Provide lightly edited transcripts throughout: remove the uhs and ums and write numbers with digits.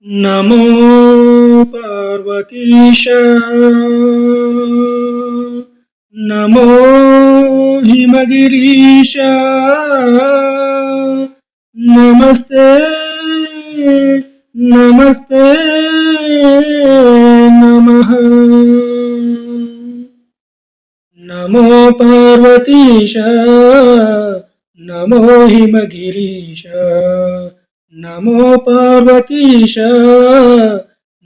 नमो पार्वतीश नमो हिमगिरीश नमस्ते नमस्ते नमः नमो पार्वतीश नमो हिमगिरीश नमो पार्वतीश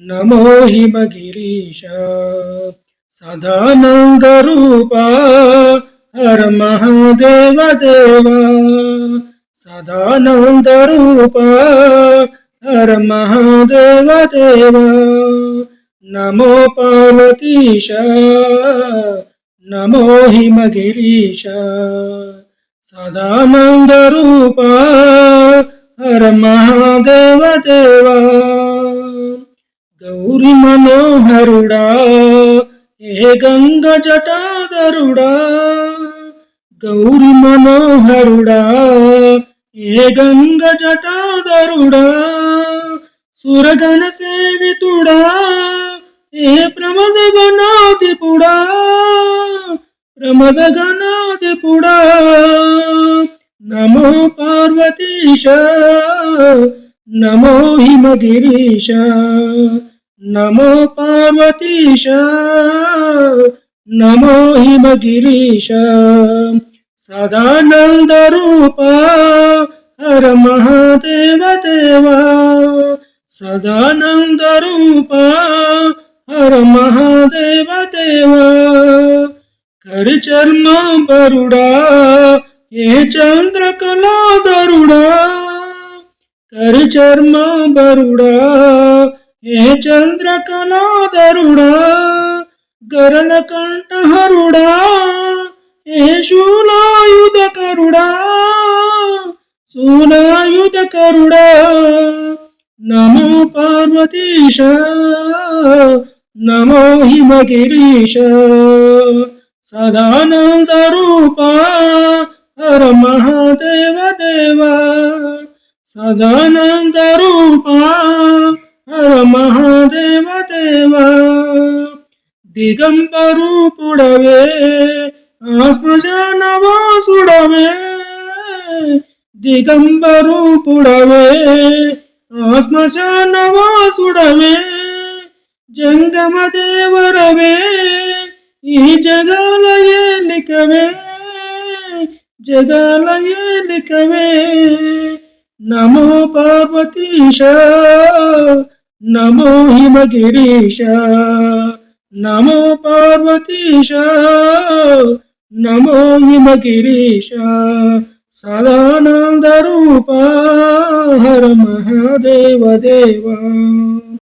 नमो हिमगिरीश सदानंद रूपा हर महादेव देवा सदानंद रूपा हर महादेव देवा नमो पार्वतीश नमो हिमगिरीश सदानंद रूपा हर महादेव देवा गौरी मनोहरुड़ा हे गंग जटाधरुड़ा गौरी मनोहरुड़ा हे गंग जटाधरुड़ा सुरगण सेवितुड़ा हे प्रमद गणाधिपुड़ा प्रमद गणाधिपुड़ा नमो पार्वतीश नमो हिमगिरीश नमो पार्वतीश नमो हिमगिरीश सदानंद रूपा हर महादेव देवा सदानंद रूपा हर महादेव देवा कर चर्म बरुड़ा हे चंद्रकला दरुड़ा कर चर्म बरुड़ा हे चंद्रकला दरुड़ा गरल कंठ हरुड़ा हे शूलायुध करुड़ा शूलायुध करुड़ा नमो पार्वतीश नमो हिमगिरीश सदानंद रूपा हर महादेव देवा सदानंद रूपा हर महादेव देवा दिगंबरू पुडवे श्मशानवासुडवे दिगंबरू पुडवे श्मशानवासुडवे जंगम देवरवे ಈ ಜಗಾಲ ಏಲಿಕವೇ ಜಗಾಲ ಏಲಿಕವೇ ನಮೋ ಪಾರ್ವತೀಶ ನಮೋ ಹಿಮಗಿರೀಶ ನಮೋ ಪಾರ್ವತೀಶ ನಮೋ ಹಿಮಗಿರೀಶ ಸದಾನಂದ ರೂಪ ಹರ ಮಹಾದೇವ ದೇವ